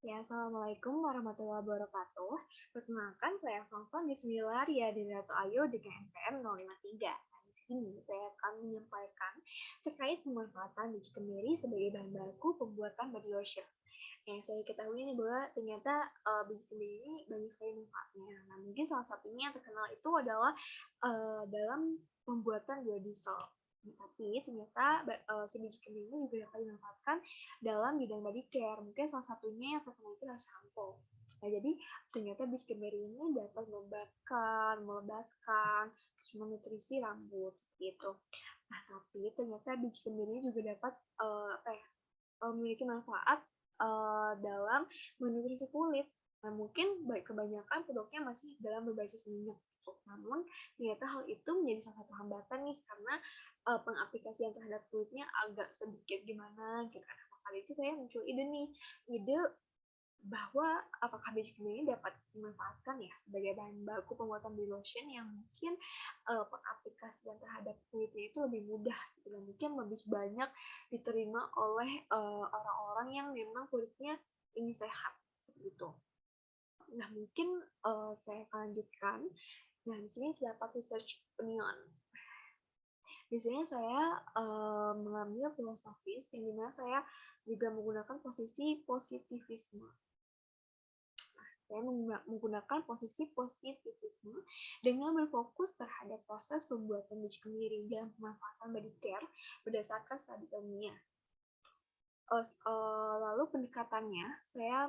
Ya, Assalamualaikum warahmatullahi wabarakatuh. Perkenalkan, saya Fafan Bismillaria dari Ratu Ayu di KMPM 053. Nah, di sini saya akan menyampaikan terkait pemanfaatan biji kemiri sebagai bahan baku pembuatan body lotion. Yang saya ketahui nih bahwa ternyata biji kemiri ini banyak sekali manfaatnya. Nah, mungkin salah satunya yang terkenal itu adalah dalam pembuatan biodiesel. Tapi ternyata si biji kemiri ini juga dapat dimanfaatkan dalam bidang body care. Mungkin salah satunya yang terkenal itu adalah shampoo. Nah, jadi ternyata biji kemiri ini dapat melebatkan, terus menutrisi rambut seperti itu. Nah, tapi ternyata biji kemiri juga dapat memiliki manfaat dalam menutrisi kulit. Nah, mungkin kebanyakan produknya masih dalam berbasis minyak. Namun, ternyata hal itu menjadi salah satu hambatan nih, karena pengaplikasian terhadap kulitnya agak sedikit gimana gitu kan. Maka itu saya muncul ide bahwa apakah biji kemiri ini dapat dimanfaatkan ya sebagai bahan baku pembuatan body lotion yang mungkin pengaplikasian terhadap kulitnya itu lebih mudah gitu, dan mungkin lebih banyak diterima oleh orang-orang yang memang kulitnya ingin sehat seperti itu. Nah, mungkin saya akan lanjutkan. Nah, di sini terdapat research opinion. Di sini saya mengambil filosofis yang dimana saya juga menggunakan posisi positivisme. Saya menggunakan posisi positivisme dengan berfokus terhadap proses pembuatan biji kemiri dan pemanfaatan body care berdasarkan studi ilmiah. Lalu pendekatannya, saya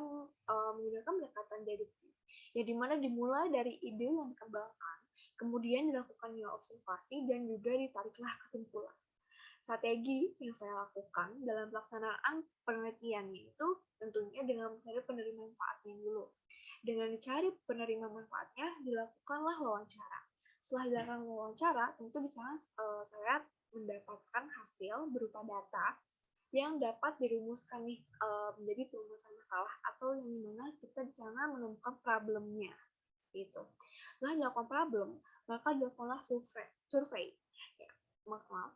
menggunakan pendekatan deduktif, yang dimana dimulai dari ide yang dikembangkan, kemudian dilakukan observasi dan juga ditariklah kesimpulan. Strategi yang saya lakukan dalam pelaksanaan penelitiannya itu tentunya dengan mencari penerima manfaatnya dulu. Dengan dicari penerima manfaatnya, dilakukanlah wawancara. Setelah dilakukan wawancara, tentu di sana saya mendapatkan hasil berupa data yang dapat dirumuskan nih menjadi perumusan masalah, atau yang dimana kita di sana menemukan problemnya gitu. Nah, dilakukan problem, maka dilakukanlah survei. Ya, maaf,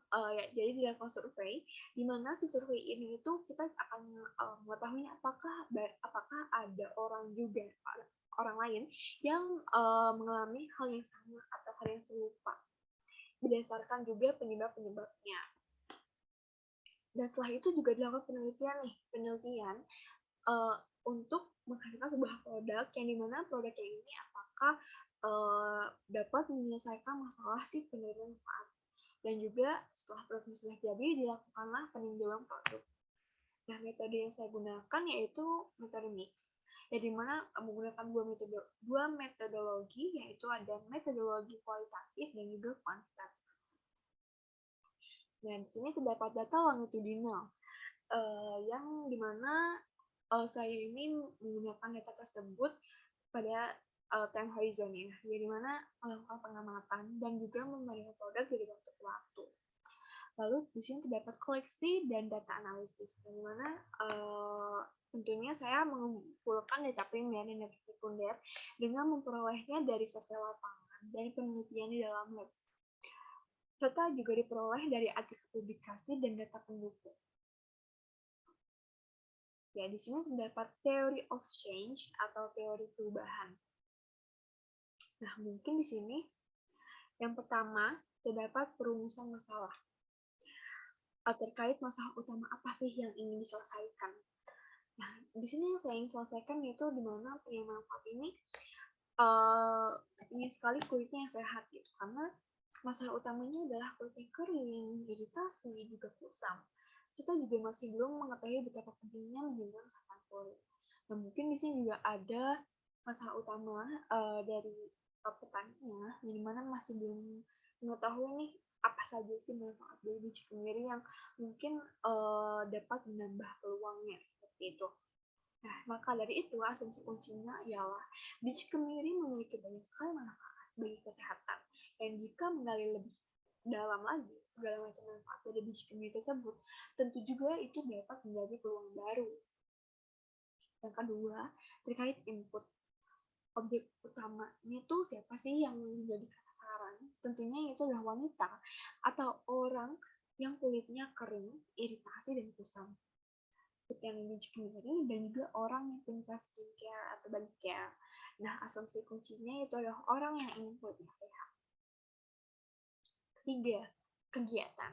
jadi dilakukan survei, di mana si survei ini itu kita akan mengetahui apakah ada orang juga, orang lain yang mengalami hal yang sama atau hal yang serupa, berdasarkan juga penyebab-penyebabnya. Dan setelah itu juga dilakukan penelitian untuk menghasilkan sebuah produk yang dimana produknya ini apakah dapat menyelesaikan masalah si penerima manfaat. Dan juga setelah produknya sudah jadi, dilakukanlah peninjauan produk. Nah, metode yang saya gunakan yaitu metode mix, yang dimana menggunakan dua metodologi, yaitu ada metodologi kualitatif dan juga kuantitatif. Nah, di sini terdapat data longitudinal, yang dimana saya ini menggunakan data tersebut pada time horizon ya, di mana melakukan pengamatan dan juga membandingkan produk dari waktu ke waktu. Lalu di sini terdapat koleksi dan data analisis, di mana tentunya saya mengumpulkan data primer dan data sekunder dengan memperolehnya dari sosial lapangan, dari penelitian di dalam lab, serta juga diperoleh dari artikel publikasi dan data pendukung. Ya, di sini terdapat theory of change atau teori perubahan. Nah, mungkin di sini yang pertama terdapat perumusan masalah. Terkait masalah utama apa sih yang ingin diselesaikan. Nah, di sini yang saya ingin selesaikan yaitu di mana penerima manfaat ini ingin sekali kulitnya yang sehat gitu, karena masalah utamanya adalah kulitnya kering, iritasi, juga kusam. Kita juga masih belum mengetahui betapa pentingnya menjaga kesehatan kulit. Nah, mungkin di sini juga ada masalah utama dari petaninya, di mana masih belum mengetahui nih apa saja sih manfaat dari biji kemiri yang mungkin dapat menambah peluangnya seperti itu. Nah, maka dari itu asumsi kuncinya ialah biji kemiri memiliki banyak sekali manfaat bagi kesehatan. Dan jika menggali lebih dalam lagi segala macam manfaat dari biji kemiri tersebut, tentu juga itu dapat menjadi peluang baru. Yang kedua, terkait input. Objek utamanya itu siapa sih yang menjadi sasaran? Tentunya itu adalah wanita atau orang yang kulitnya kering, iritasi, dan kusam. yang biji kemiri dan juga orang yang punya skincare atau body care. Nah, asumsi kuncinya itu adalah orang yang ingin kulitnya sehat. Ketiga, kegiatan.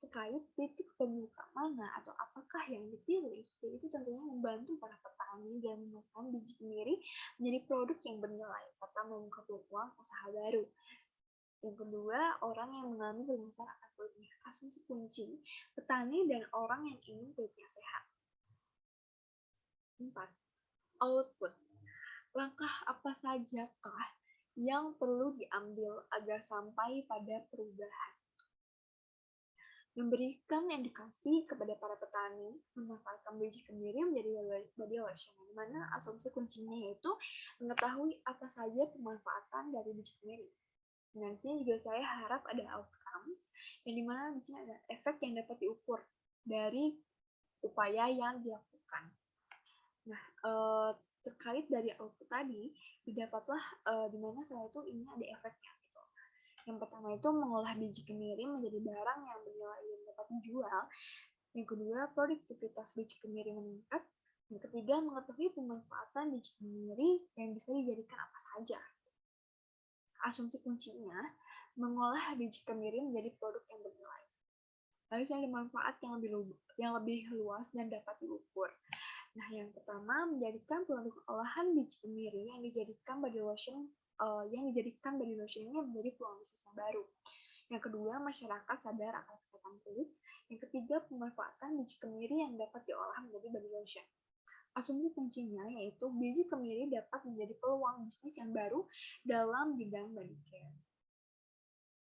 Terkait titik pembuka mana atau apakah yang dipilih, yaitu tentunya membantu para petani dan memasarkan biji kemiri menjadi produk yang bernilai serta membuka peluang usaha baru. Yang kedua, orang yang mengalami permasalahan akan kulitnya. Asumsi kunci, petani dan orang yang ingin kulitnya sehat. 4. Output. Langkah apa sajakah yang perlu diambil agar sampai pada perubahan? Memberikan edukasi kepada para petani memanfaatkan biji kemiri menjadi body lotion, di mana asumsi kuncinya yaitu mengetahui apa saja pemanfaatan dari biji kemiri. Dan di sini juga saya harap ada outcomes, yang dimana di sini ada efek yang dapat diukur dari upaya yang dilakukan. Nah, terkait dari output tadi, didapatlah di mana saya itu ini ada efeknya. Yang pertama itu mengolah biji kemiri menjadi barang yang bernilai dan dapat dijual. Yang kedua, produktivitas biji kemiri meningkat. Yang ketiga, mengetahui pemanfaatan biji kemiri yang bisa dijadikan apa saja. Asumsi kuncinya, mengolah biji kemiri menjadi produk yang bernilai. Lalu ada manfaat yang lebih luas dan dapat diukur. Nah, yang pertama, menjadikan produk olahan biji kemiri yang dijadikan body lotion ini menjadi peluang bisnis yang baru. Yang kedua, masyarakat sadar akan kesehatan kulit. Yang ketiga, pemanfaatan biji kemiri yang dapat diolah menjadi body lotion. Asumsi kuncinya yaitu biji kemiri dapat menjadi peluang bisnis yang baru dalam bidang body care.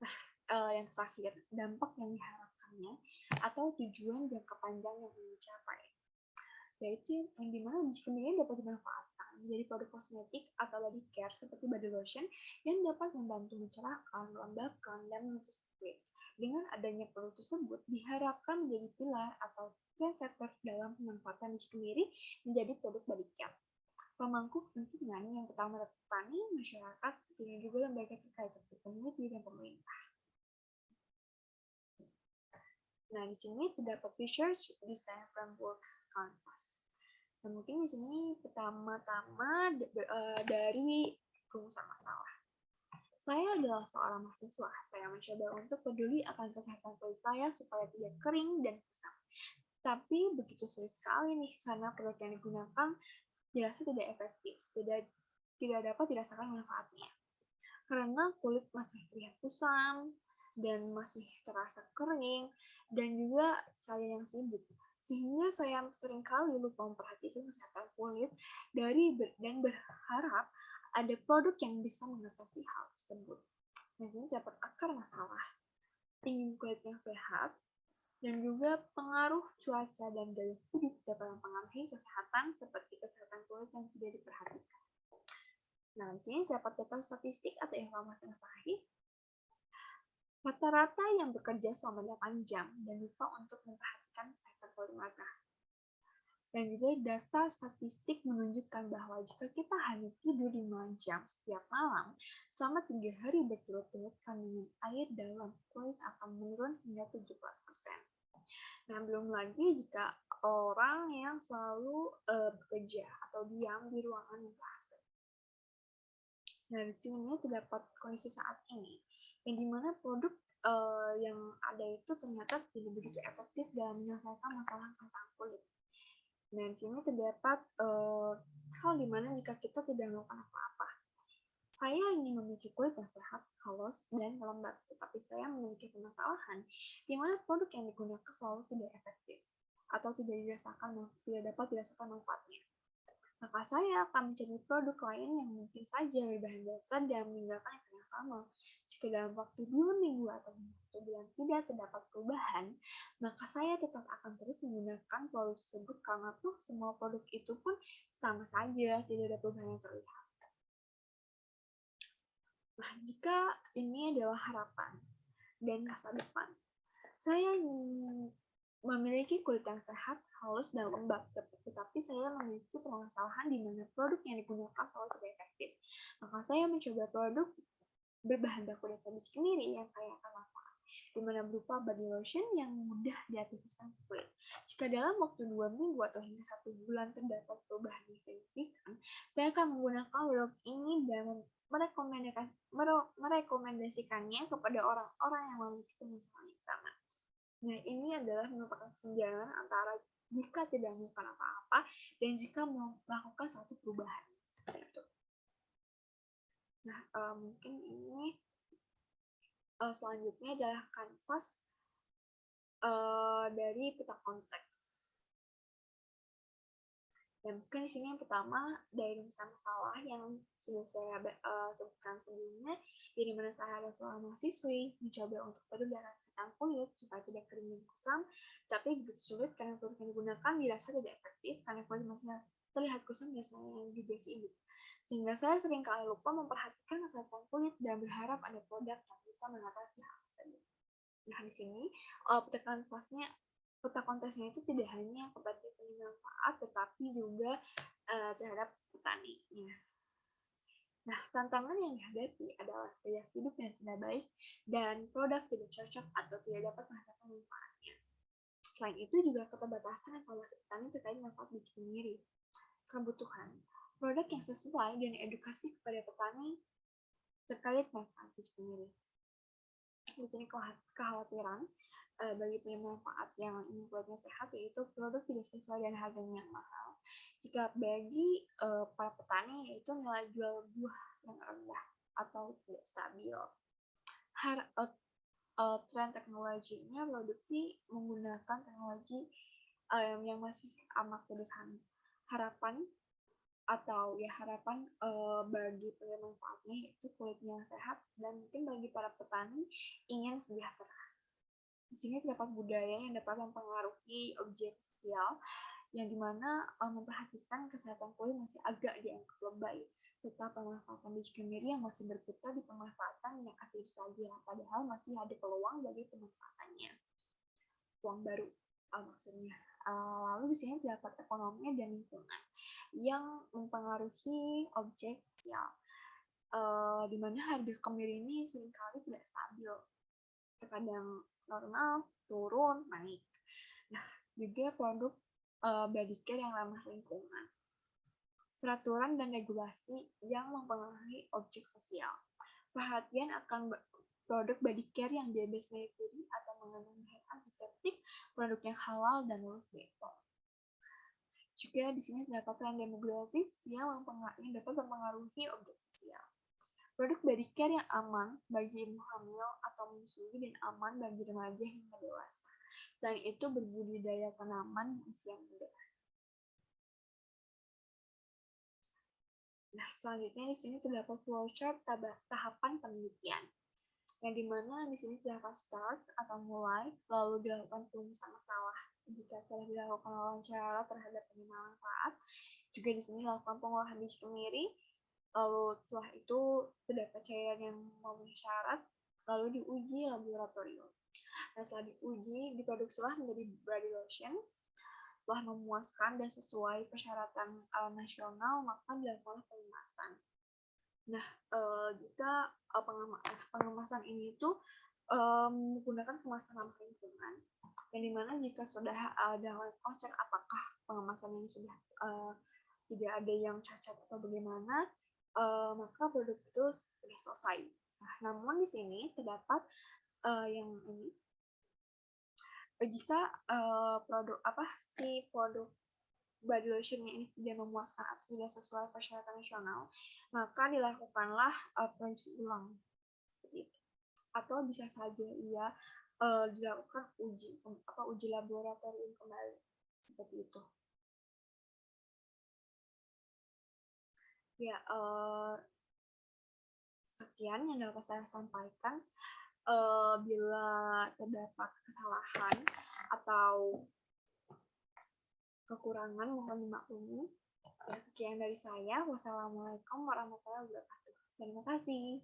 Nah, yang terakhir, dampak yang diharapkannya atau tujuan jangka panjang yang ingin dicapai, yaitu yang dimana biji kemiri dapat dimanfaatkan menjadi produk kosmetik atau body care seperti body lotion yang dapat membantu mencerahkan, melembabkan, dan mengurangi kulit. Dengan adanya produk tersebut, diharapkan menjadi pilar atau trendsetter dalam pemanfaatan biji kemiri menjadi produk body care. Pemangku kepentingan yang pertama adalah petani, masyarakat, dan juga lembaga terkait seperti peneliti dan pemerintah. Nah, di sini terdapat research design framework canvas. Dan mungkin di sini pertama-tama dari rumusan masalah. Saya adalah seorang mahasiswa. Saya mencoba untuk peduli akan kesehatan kulit saya supaya tidak kering dan kusam. Tapi begitu sulit sekali nih karena produk yang digunakan dirasa tidak efektif, tidak dapat dirasakan manfaatnya. Karena kulit masih terlihat kusam dan masih terasa kering, dan juga saya yang sibuk. Sehingga saya seringkali lupa memperhatikan kesehatan kulit dan berharap ada produk yang bisa mengatasi hal tersebut. Nah, ini dapat akar masalah. Ingin kulit yang sehat, dan juga pengaruh cuaca dan gaya hidup dapat mempengaruhi kesehatan seperti kesehatan kulit yang tidak diperhatikan. Nah, di sini dapat data statistik atau informasi yang sahih. Rata-rata yang bekerja selama 8 jam dan lupa untuk memperhatikan kesehatan kulit mereka. Dan juga data statistik menunjukkan bahwa jika kita hanya tidur 5 jam setiap malam, selama 3 hari berturut-turut, kandungan air dalam kulit akan menurun hingga 17%. Nah, belum lagi jika orang yang selalu bekerja atau diam di ruangan yang AC. Nah, di sini terdapat kondisi saat ini, yang dimana produk yang ada itu ternyata tidak begitu efektif dalam menyelesaikan masalah tentang kulit. Nah, di sini terdapat hal dimana jika kita tidak melakukan apa-apa. Saya ingin memiliki kulit yang sehat, halus, dan lembab, tetapi saya memiliki permasalahan di mana produk yang digunakan selalu tidak efektif atau tidak dapat dirasakan manfaatnya. Maka saya akan mencari produk lain yang mungkin saja berbahan dasar dan meninggalkan yang sama. Jika dalam waktu 2 minggu atau 1 bulan tidak terdapat perubahan, maka saya tetap akan terus menggunakan produk tersebut karena tuh semua produk itu pun sama saja, tidak ada perubahan yang terlihat. Nah, jika ini adalah harapan dan masa depan, saya memiliki kulit yang sehat, halus, dan lembab, tetapi saya memiliki permasalahan di mana produk yang digunakan selalu tidak efektif. Maka saya mencoba produk berbahan baku dasar biji kemiri yang kaya akan manfaat. di mana berupa body lotion yang mudah diaplikasikan ke kulit. Jika dalam waktu 2 minggu atau hingga 1 bulan terdapat perubahan yang signifikan, saya akan menggunakan produk ini dan merekomendasikannya kepada orang-orang yang memiliki masalah yang sama. Nah, ini adalah merupakan kesenjangan antara jika tidak melakukan apa-apa dan jika melakukan suatu perubahan. Seperti itu. Nah, mungkin ini selanjutnya adalah kanvas dari peta konteks. Dan mungkin di sini yang pertama dari masalah yang sudah saya sebutkan sebelumnya, di mana saya ada seorang mahasiswi mencoba untuk berdarah kesehatan kulit supaya tidak kering dan kusam, tapi begitu sulit karena produk yang digunakan dirasa tidak efektif karena kulit masih terlihat kusam biasanya juga sibuk. Sehingga saya sering kali lupa memperhatikan kesehatan kulit dan berharap ada produk yang bisa mengatasi hal tersebut. Nah, di sini peta kontesnya itu tidak hanya kepada pemanfaat, tetapi juga terhadap petaninya. Nah, tantangan yang dihadapi adalah gaya hidup yang tidak baik dan produk tidak cocok atau tidak dapat merasakan manfaatnya. Selain itu juga keterbatasan informasi petani terkait manfaat biji kemiri. Kebutuhan produk yang sesuai dan edukasi kepada petani terkait manfaat biji kemiri. Di sini kekhawatiran bagi pemanfaat yang ingin kulitnya sehat, yaitu produk tidak sesuai dan harganya yang mahal. Jika bagi para petani, yaitu nilai jual buah yang rendah atau tidak stabil. Tren teknologinya produksi menggunakan teknologi yang masih amat sederhana. Harapan bagi pemanfaatnya yaitu kulitnya yang sehat, dan mungkin bagi para petani ingin sejahtera. Di sini terdapat budaya yang dapat mempengaruhi objek sosial, yang dimana memperhatikan kesehatan kulit masih agak dianggap lebay, serta pemanfaatan biji kemiri yang masih berputar di pemanfaatan minyak asid saja, padahal masih ada peluang bagi pemanfaatannya. Peluang baru maksudnya. Lalu di sini terdapat ekonomi dan lingkungan yang mempengaruhi objek sosial, di mana harga kemiri ini seringkali tidak stabil, terkadang normal, turun, naik. Nah, juga produk body care yang ramah lingkungan, peraturan dan regulasi yang mempengaruhi objek sosial, perhatian akan produk body care yang bebas merkuri atau mengandung bahan antiseptik, produk yang halal dan lulus BPOM. Juga di sini terdapat tren demografis yang dapat mempengaruhi objek sosial. Produk body care yang aman bagi ibu hamil atau menyusui dan aman bagi remaja hingga dewasa. Selain itu berbudidaya tanaman di usia muda. Nah, selanjutnya di sini terdapat flowchart tahapan penelitian, yang dimana di sini terdapat start atau mulai, lalu dilakukan perumusan masalah. Jika telah dilakukan wawancara terhadap penerima manfaat, juga di sini dilakukan pengolahan biji kemiri, lalu setelah itu terdapat cairan yang memenuhi syarat, lalu diuji laboratorium. Nah, setelah diuji, diproduksilah menjadi body lotion. Setelah memuaskan dan sesuai persyaratan nasional, maka dilakukan pengemasan. Nah, jika pengemasan ini itu menggunakan kemasan ramah lingkungan, yang dimana jika sudah ada cross-check apakah pengemasan ini sudah tidak ada yang cacat atau bagaimana, maka produk itu sudah selesai. Nah, namun di sini terdapat yang ini, jika produk body lotion ini tidak memuaskan atau tidak sesuai persyaratan nasional, maka dilakukanlah produksi ulang seperti itu. Atau bisa saja ia dilakukan uji laboratorium kembali seperti itu. Ya, sekian yang dapat saya sampaikan. Bila terdapat kesalahan atau kekurangan mohon dimaklumi. Ya, sekian dari saya. Wassalamualaikum warahmatullahi wabarakatuh. Terima kasih.